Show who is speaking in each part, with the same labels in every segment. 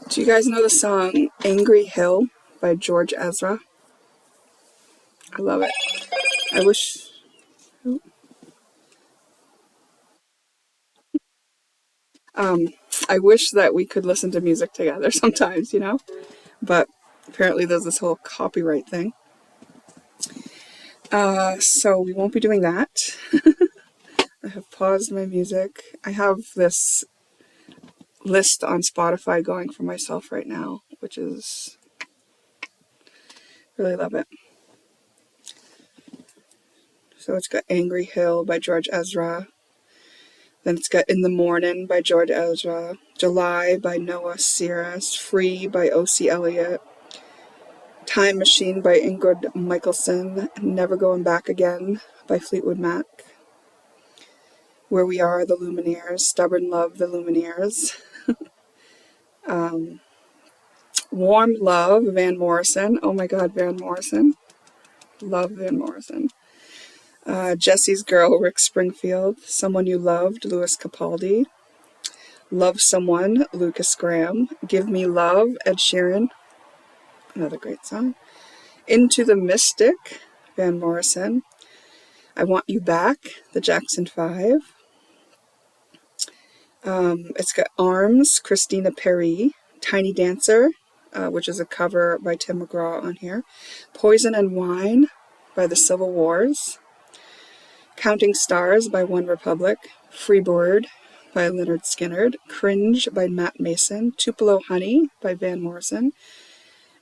Speaker 1: Do you guys know the song Angry Hill by George Ezra? I love it. I wish um I wish that we could listen to music together sometimes, But apparently there's this whole copyright thing. So we won't be doing that. I have paused my music. I have this list on Spotify going for myself right now, which is really love it. So it's got Angry Hill by George Ezra. Then it's got In the Morning by George Ezra. July by Noah Cyrus. Free by O.C. Elliott. Time Machine by Ingrid Michaelson. Never Going Back Again by Fleetwood Mac. Where We Are, The Lumineers. Stubborn Love, The Lumineers. Warm Love, Van Morrison. Oh my god, Van Morrison. Love Van Morrison. Jesse's Girl, Rick Springfield. Someone You Loved, Louis Capaldi. Love Someone, Lucas Graham. Give Me Love, Ed Sheeran. Another great song. Into the Mystic, Van Morrison. I Want You Back, the Jackson 5. It's got Arms, Christina Perri. Tiny Dancer, which is a cover by Tim McGraw on here. Poison and Wine by the Civil Wars. Counting Stars by One Republic. Freebird by Lynyrd Skynyrd. Cringe by Matt Mason. Tupelo Honey by Van Morrison.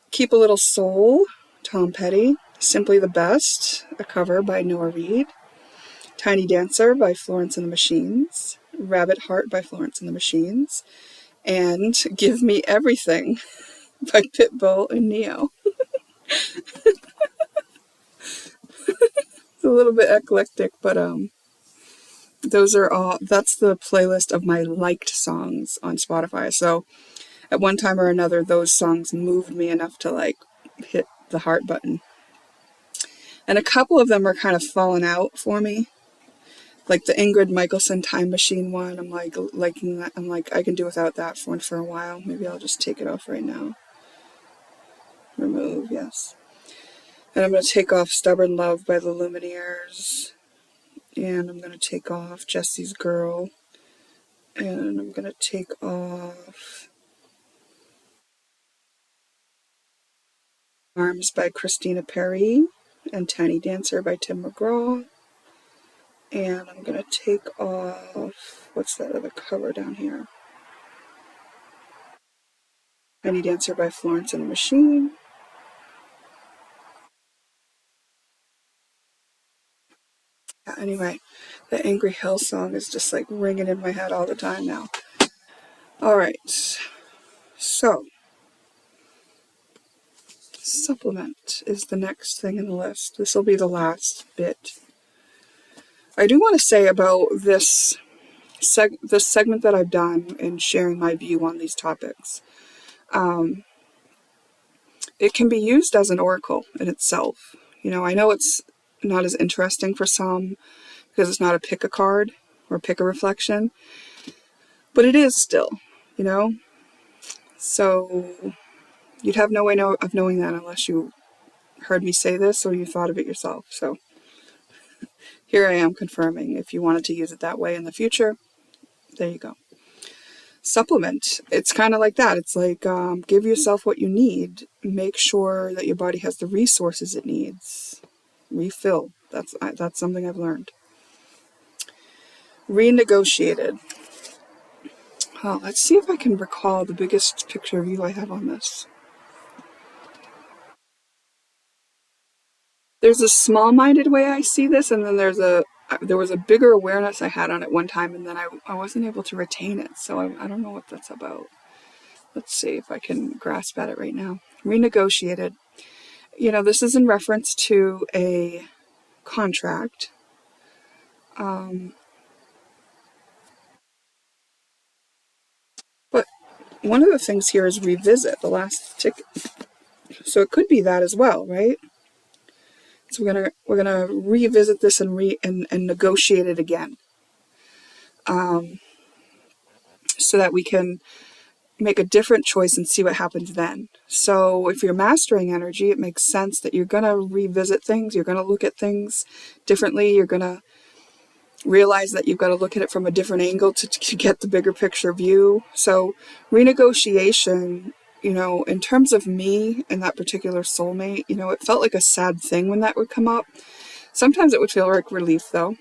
Speaker 1: Keep a Little Soul, Tom Petty. Simply the Best, a cover by Noah Reid. Tiny Dancer by Florence and the Machines. Rabbit Heart by Florence and the Machines. And Give Me Everything by Pitbull and Neo. It's a little bit eclectic, but those are all, that's the playlist of my liked songs on Spotify. So at one time or another, those songs moved me enough to hit the heart button. And a couple of them are kind of falling out for me. Like the Ingrid Michaelson Time Machine one, I'm liking that. I'm like, I can do without that one for a while. Maybe I'll just take it off right now. Remove, yes. And I'm going to take off Stubborn Love by the Lumineers. And I'm going to take off Jesse's Girl. And I'm going to take off Arms by Christina Perri. And Tiny Dancer by Tim McGraw. And I'm going to take off, what's that other cover down here? Tiny Dancer by Florence and the Machine. Yeah, anyway, the Angry Hill song is just like ringing in my head all the time now. Alright, so supplement is the next thing in the list. This will be the last bit. I do want to say about this segment that I've done in sharing my view on these topics. It can be used as an oracle in itself. I know it's not as interesting for some because it's not a pick a card or pick a reflection, but it is still, So you'd have no way of knowing that unless you heard me say this or you thought of it yourself. So here I am confirming. If you wanted to use it that way in the future, there you go. Supplement. It's kind of like that. It's like give yourself what you need. Make sure that your body has the resources it needs. Refill. That's something I've learned. Renegotiated. Oh, let's see if I can recall the biggest picture view I have on this. There's a small-minded way I see this, and then there was a bigger awareness I had on it one time, and then I wasn't able to retain it, so I don't know what that's about. Let's see if I can grasp at it right now. Renegotiated. This is in reference to a contract. But one of the things here is revisit, the last ticket. So it could be that as well, right? So we're gonna revisit this and negotiate it again, so that we can make a different choice and see what happens then. So if you're mastering energy, it makes sense that you're going to revisit things. You're going to look at things differently. You're going to realize that you've got to look at it from a different angle to get the bigger picture view. So renegotiation, in terms of me and that particular soulmate, it felt like a sad thing when that would come up. Sometimes it would feel like relief though.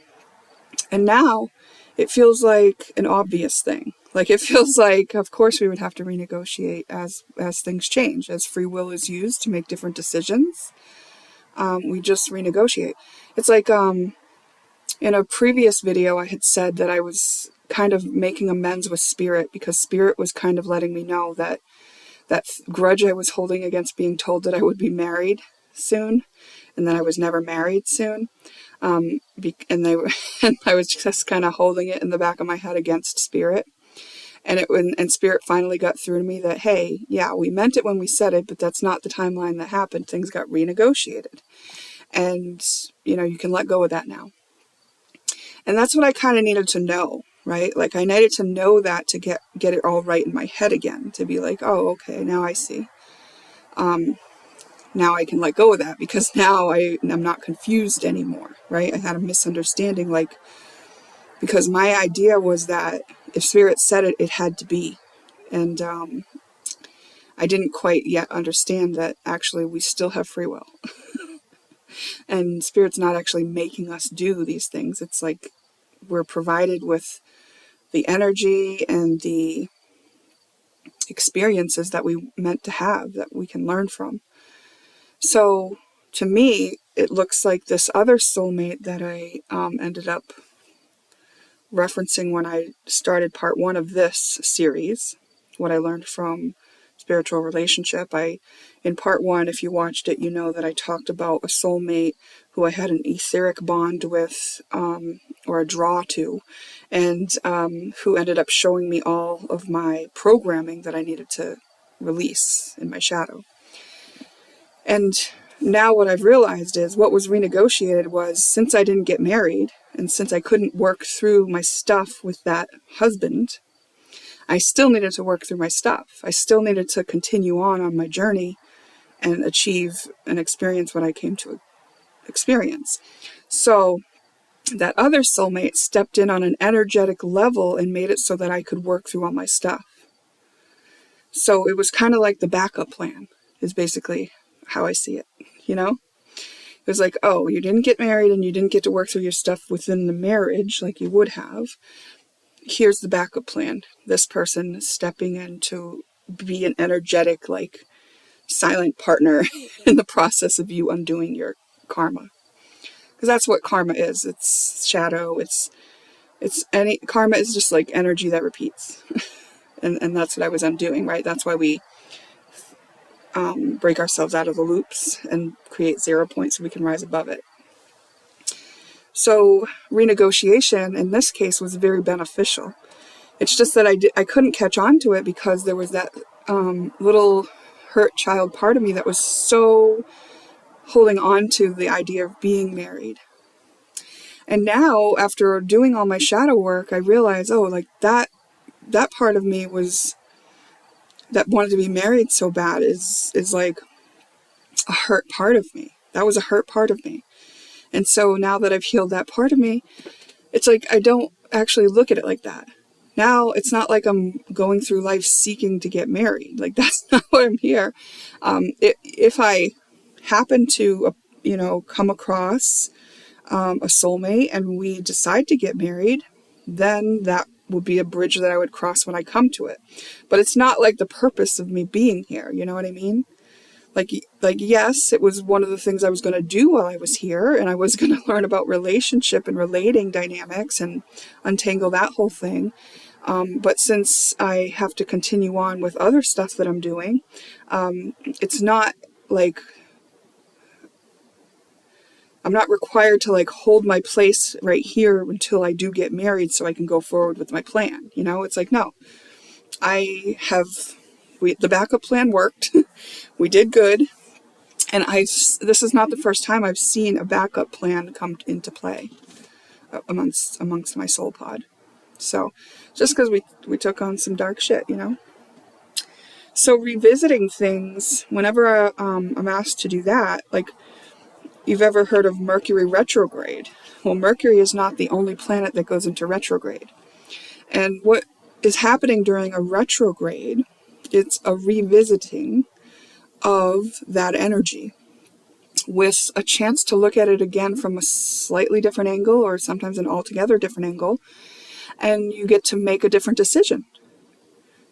Speaker 1: And now it feels like an obvious thing. Like it feels like, of course, we would have to renegotiate as things change, as free will is used to make different decisions. We just renegotiate. It's like in a previous video, I had said that I was kind of making amends with Spirit because Spirit was kind of letting me know that grudge I was holding against being told that I would be married soon and that I was never married soon. And I was just kind of holding it in the back of my head against Spirit. And Spirit finally got through to me that, hey, yeah, we meant it when we said it, but that's not the timeline that happened. Things got renegotiated. And, you can let go of that now. And that's what I kind of needed to know, right? Like I needed to know that to get it all right in my head again, to be like, oh, okay, now I see. Now I can let go of that because now I'm not confused anymore, right? I had a misunderstanding, because my idea was that if Spirit said it, it had to be. And I didn't quite yet understand that actually we still have free will. And Spirit's not actually making us do these things. It's like we're provided with the energy and the experiences that we meant to have, that we can learn from. So to me, it looks like this other soulmate that I ended up referencing when I started part 1 of this series, what I learned from spiritual relationship. In part 1, if you watched it, you know that I talked about a soulmate who I had an etheric bond with, or a draw to, and who ended up showing me all of my programming that I needed to release in my shadow. And now what I've realized is what was renegotiated was, since I didn't get married and since I couldn't work through my stuff with that husband, I still needed to work through my stuff. I still needed to continue on my journey and achieve and experience what I came to experience. So that other soulmate stepped in on an energetic level and made it so that I could work through all my stuff. So it was kind of like the backup plan, is basically how I see it, It was like, oh, you didn't get married and you didn't get to work through your stuff within the marriage like you would have. Here's the backup plan. This person stepping in to be an energetic, silent partner in the process of you undoing your karma. Because that's what karma is. It's shadow. Karma is just like energy that repeats. and that's what I was undoing, right? That's why we break ourselves out of the loops and create 0 points so we can rise above it. So renegotiation in this case was very beneficial. It's just that I couldn't catch on to it because there was that little hurt child part of me that was so holding on to the idea of being married. And now, after doing all my shadow work, I realized, that part of me that wanted to be married so bad is like a hurt part of me. That was a hurt part of me. And so now that I've healed that part of me, it's like I don't actually look at it like that. Now it's not like I'm going through life seeking to get married. Like that's not what I'm here. If I happen to, come across a soulmate and we decide to get married, then that would be a bridge that I would cross when I come to it. But it's not like the purpose of me being here. You know what I mean? Like yes, it was one of the things I was going to do while I was here, and I was going to learn about relationship and relating dynamics and untangle that whole thing. But since I have to continue on with other stuff that I'm doing, it's not like I'm not required to hold my place right here until I do get married so I can go forward with my plan. It's like, no, the backup plan worked. We did good. And this is not the first time I've seen a backup plan come into play amongst my soul pod. So just because we took on some dark shit, So revisiting things, whenever I'm asked to do that, like, you've ever heard of Mercury retrograde? Well, Mercury is not the only planet that goes into retrograde. And what is happening during a retrograde, it's a revisiting of that energy with a chance to look at it again from a slightly different angle, or sometimes an altogether different angle, and you get to make a different decision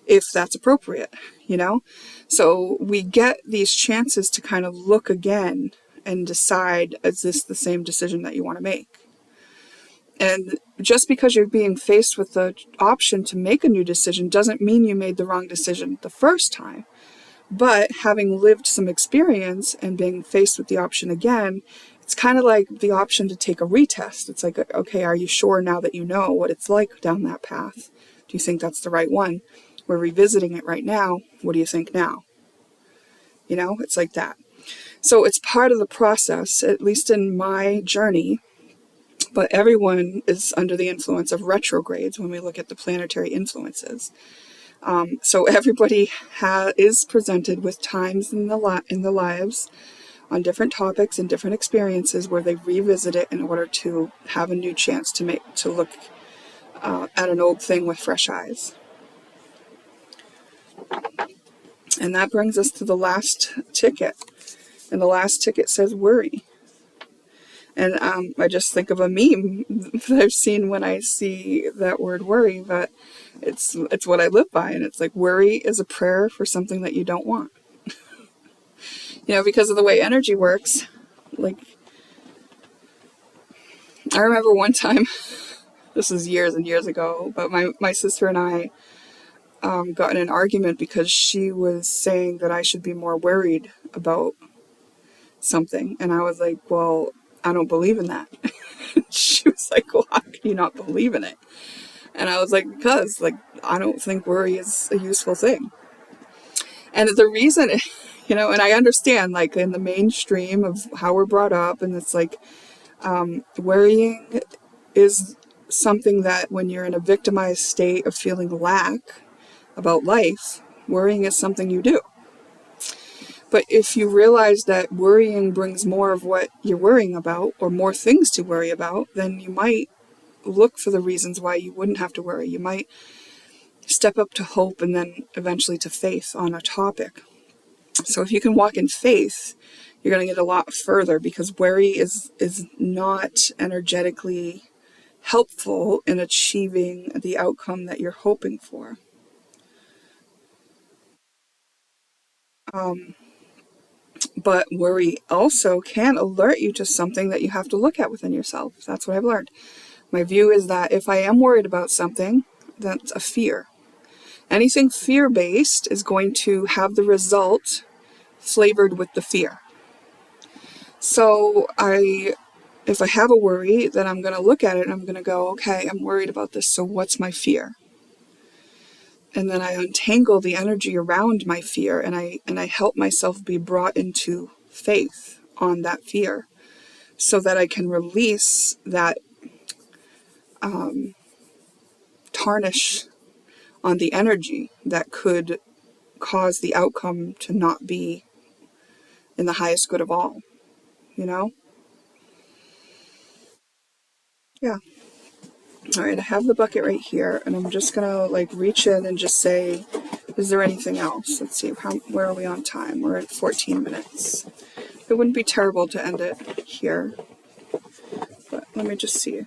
Speaker 1: if that's appropriate, you know? So we get these chances to kind of look again and decide, is this the same decision that you want to make? And just because you're being faced with the option to make a new decision doesn't mean you made the wrong decision the first time. But having lived some experience and being faced with the option again, it's kind of like the option to take a retest. It's like, okay, are you sure now that you know what it's like down that path? Do you think that's the right one? We're revisiting it right now. What do you think now? You know, it's like that. So it's part of the process, at least in my journey. But everyone is under the influence of retrogrades when we look at the planetary influences. So everybody is presented with times in the lives on different topics and different experiences where they revisit it in order to have a new chance to look at an old thing with fresh eyes. And that brings us to the last ticket. And the last ticket says worry. And I just think of a meme that I've seen when I see that word worry, but it's what I live by. And it's like, worry is a prayer for something that you don't want. You know, because of the way energy works. Like, I remember one time, this was years and years ago, but my sister and I got in an argument because she was saying that I should be more worried about something. And I was like, well, I don't believe in that. She was like, well, how can you not believe in it? And I was like, because, like, I don't think worry is a useful thing. And the reason, you know, and I understand, like, in the mainstream of how we're brought up, and it's like, worrying is something that when you're in a victimized state of feeling lack about life, worrying is something you do. But if you realize that worrying brings more of what you're worrying about, or more things to worry about, then you might look for the reasons why you wouldn't have to worry. You might step up to hope and then eventually to faith on a topic. So if you can walk in faith, you're going to get a lot further, because worry is not energetically helpful in achieving the outcome that you're hoping for. But worry also can alert you to something that you have to look at within yourself. That's what I've learned. My view is that if I am worried about something, that's a fear. Anything fear-based is going to have the result flavored with the fear. So if I have a worry, then I'm going to look at it and I'm going to go, okay, I'm worried about this, so what's my fear? And then I untangle the energy around my fear, and I help myself be brought into faith on that fear, so that I can release that tarnish on the energy that could cause the outcome to not be in the highest good of all, you know? Yeah. All right, I have the bucket right here, and I'm just gonna like reach in and just say, is there anything else? Let's see, where are we on time? We're at 14 minutes. It wouldn't be terrible to end it here, but let me just see.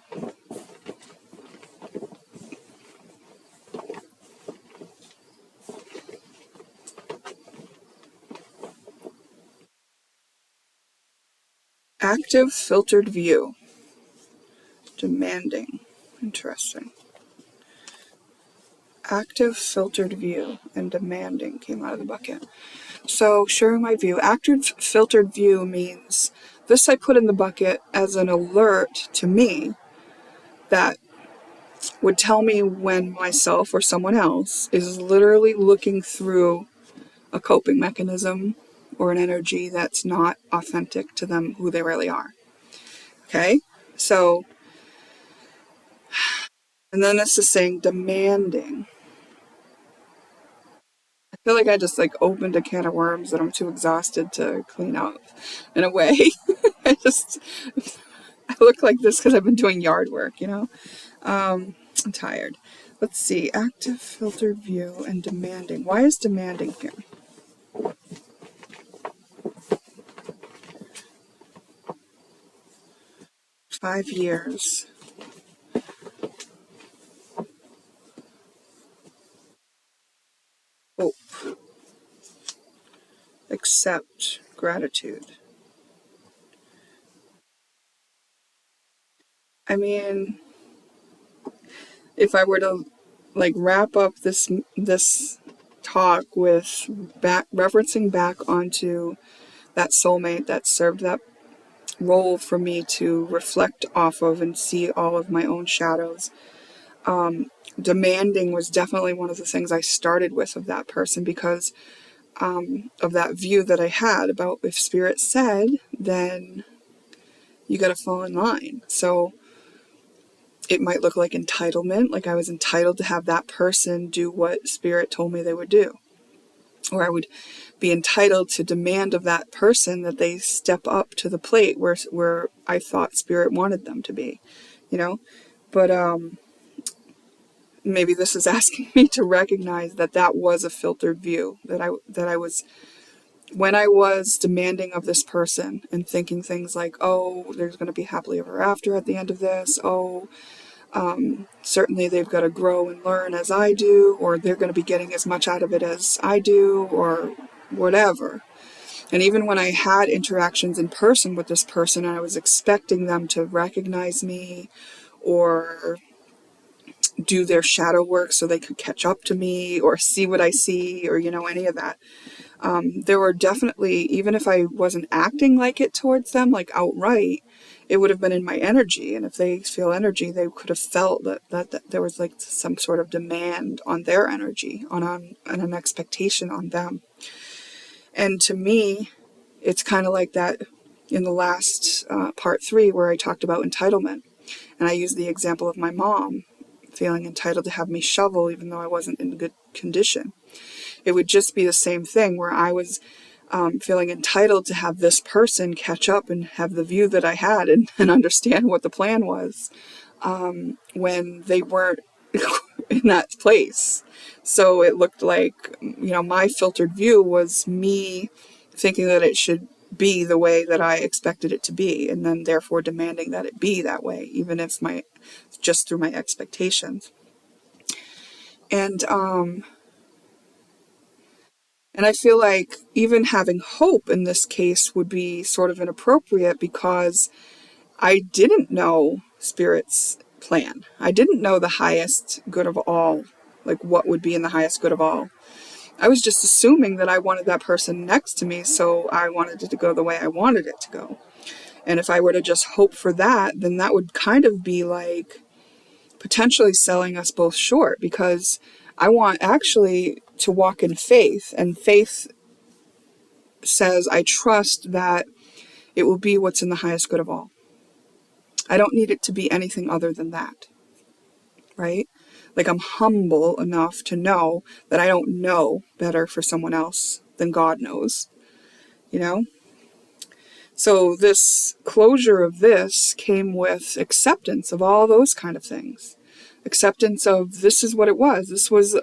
Speaker 1: Active filtered view. Demanding. Interesting. Active filtered view and demanding came out of the bucket. So, sharing my view. Active filtered view means this I put in the bucket as an alert to me that would tell me when myself or someone else is literally looking through a coping mechanism or an energy that's not authentic to them, who they really are. Okay? So, and then this is saying demanding. feel like I just like opened a can of worms that I'm too exhausted to clean out in a way. I just, I look like this because I've been doing yard work, you know? I'm tired. Let's see. Active, filtered view, and demanding. Why is demanding here? 5 years. Hope. Accept. Gratitude. I mean, if I were to like wrap up this talk with referencing back onto that soulmate that served that role for me to reflect off of and see all of my own shadows. Demanding was definitely one of the things I started with of that person because of that view that I had about if spirit said, then you got to fall in line. So it might look like entitlement, like I was entitled to have that person do what spirit told me they would do. Or I would be entitled to demand of that person that they step up to the plate where I thought spirit wanted them to be, you know? But maybe this is asking me to recognize that that was a filtered view, that I was, when I was demanding of this person and thinking things like, oh, there's going to be happily ever after at the end of this, oh, certainly they've got to grow and learn as I do, or they're going to be getting as much out of it as I do, or whatever. And even when I had interactions in person with this person, I was expecting them to recognize me or do their shadow work so they could catch up to me or see what I see or, you know, any of that. There were definitely, even if I wasn't acting like it towards them, like outright, it would have been in my energy. And if they feel energy, they could have felt that there was like some sort of demand on their energy, on an expectation on them. And to me, it's kind of like that in the last part 3 where I talked about entitlement. And I used the example of my mom feeling entitled to have me shovel even though I wasn't in good condition. It would just be the same thing where I was feeling entitled to have this person catch up and have the view that I had and understand what the plan was when they weren't in that place. So it looked like, you know, my filtered view was me thinking that it should be the way that I expected it to be, and then therefore demanding that it be that way, even if just through my expectations. And I feel like even having hope in this case would be sort of inappropriate because I didn't know Spirit's plan. I didn't know the highest good of all, like what would be in the highest good of all. I was just assuming that I wanted that person next to me, so I wanted it to go the way I wanted it to go. And if I were to just hope for that, then that would kind of be like potentially selling us both short, because I want actually to walk in faith, and faith says I trust that it will be what's in the highest good of all. I don't need it to be anything other than that, right? Like I'm humble enough to know that I don't know better for someone else than God knows, you know? So this closure of this came with acceptance of all those kind of things. Acceptance of this is what it was. This was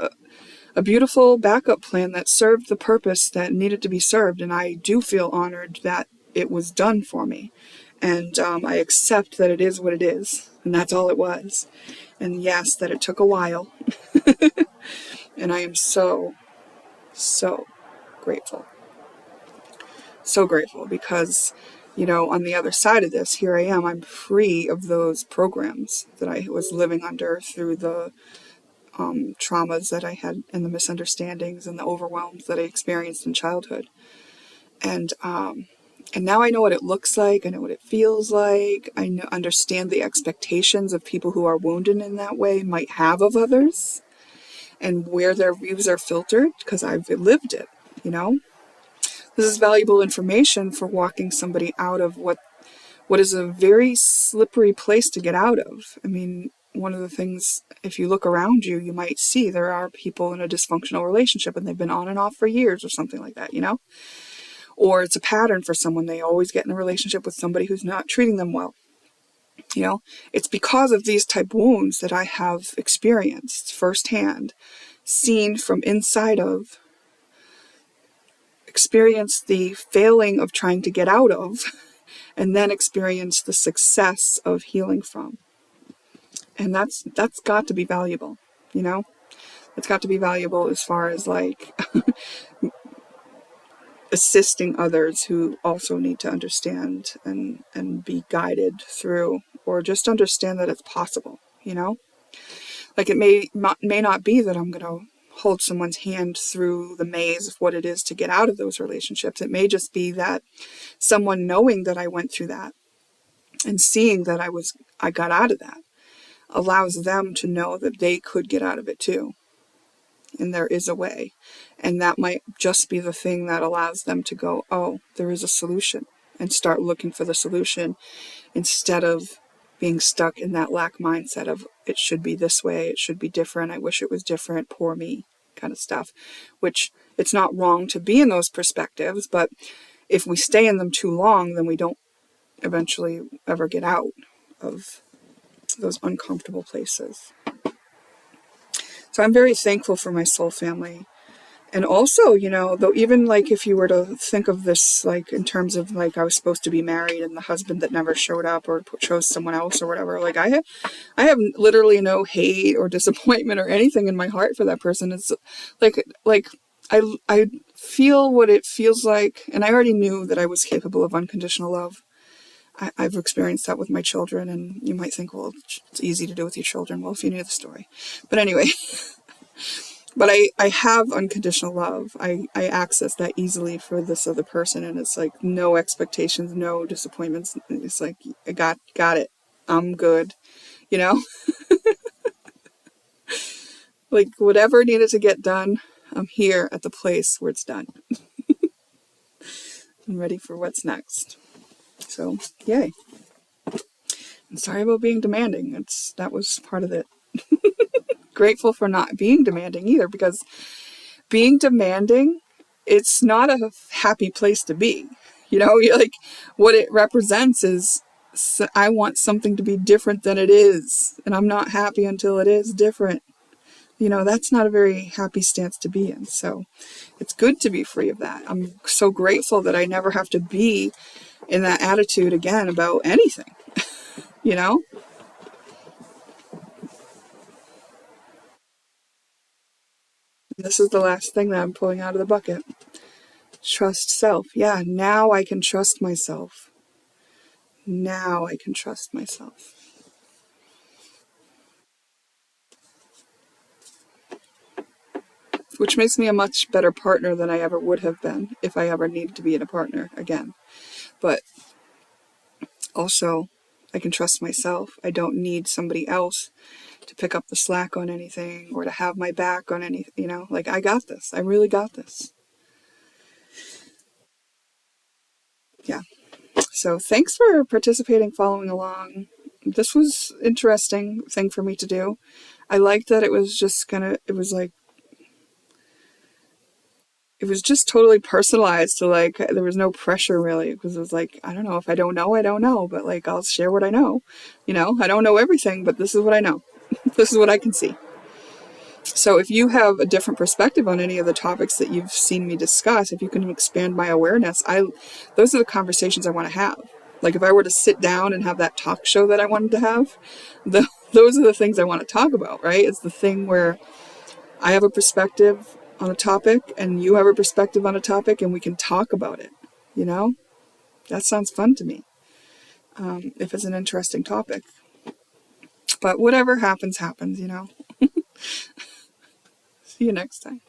Speaker 1: a beautiful backup plan that served the purpose that needed to be served. And I do feel honored that it was done for me. And I accept that it is what it is. And that's all it was. And yes, that it took a while. And I am so, so grateful. So grateful because, you know, on the other side of this, here I am. I'm free of those programs that I was living under through the traumas that I had and the misunderstandings and the overwhelms that I experienced in childhood. And now I know what it looks like. I know what it feels like. Understand the expectations of people who are wounded in that way might have of others and where their views are filtered because I've lived it, you know? This is valuable information for walking somebody out of what is a very slippery place to get out of. I mean, one of the things, if you look around you, you might see there are people in a dysfunctional relationship and they've been on and off for years or something like that, or it's a pattern for someone. They always get in a relationship with somebody who's not treating them well. It's because of these type wounds that I have experienced firsthand, seen from inside of, experienced the failing of trying to get out of, and then experienced the success of healing from. And that's got to be valuable, It's got to be valuable as far as like assisting others who also need to understand and be guided through, or just understand that it's possible, Like it may not be that I'm going to hold someone's hand through the maze of what it is to get out of those relationships. It may just be that someone knowing that I went through that and seeing that I got out of that allows them to know that they could get out of it too. And there is a way. And that might just be the thing that allows them to go, oh, there is a solution, and start looking for the solution instead of being stuck in that lack mindset of it should be this way, it should be different, I wish it was different, poor me kind of stuff, which it's not wrong to be in those perspectives, but if we stay in them too long, then we don't eventually ever get out of those uncomfortable places. So I'm very thankful for my soul family. And also, though, even like if you were to think of this like in terms of like I was supposed to be married and the husband that never showed up or chose someone else or whatever, like I have literally no hate or disappointment or anything in my heart for that person. It's like I feel what it feels like, and I already knew that I was capable of unconditional love. I've experienced that with my children, and you might think, well, it's easy to do with your children. Well, if you knew the story. But anyway, but I have unconditional love. I access that easily for this other person, and it's like no expectations, no disappointments. It's like, I got it. I'm good, like whatever needed to get done, I'm here at the place where it's done. I'm ready for what's next. So, yay. I'm sorry about being demanding. That was part of it. Grateful for not being demanding either, because being demanding, it's not a happy place to be. You're like, what it represents is I want something to be different than it is, and I'm not happy until it is different. That's not a very happy stance to be in. So it's good to be free of that. I'm so grateful that I never have to be in that attitude again about anything, This is the last thing that I'm pulling out of the bucket. Trust self. Yeah, now I can trust myself. Now I can trust myself. Which makes me a much better partner than I ever would have been if I ever needed to be in a partner again. But also, I can trust myself. I don't need somebody else to pick up the slack on anything or to have my back on anything, like I got this. I really got this. Yeah. So thanks for participating, following along. This was an interesting thing for me to do. I liked that it was just it was just totally personalized to like, there was no pressure really, because it was like, I don't know, if I don't know, I don't know, but like, I'll share what I know. I don't know everything, but this is what I know. This is what I can see. So if you have a different perspective on any of the topics that you've seen me discuss, if you can expand my awareness, those are the conversations I want to have. Like if I were to sit down and have that talk show that I wanted to have, those are the things I want to talk about, right? It's the thing where I have a perspective on a topic and you have a perspective on a topic and we can talk about it. That sounds fun to me. If it's an interesting topic. But whatever happens, happens, See you next time.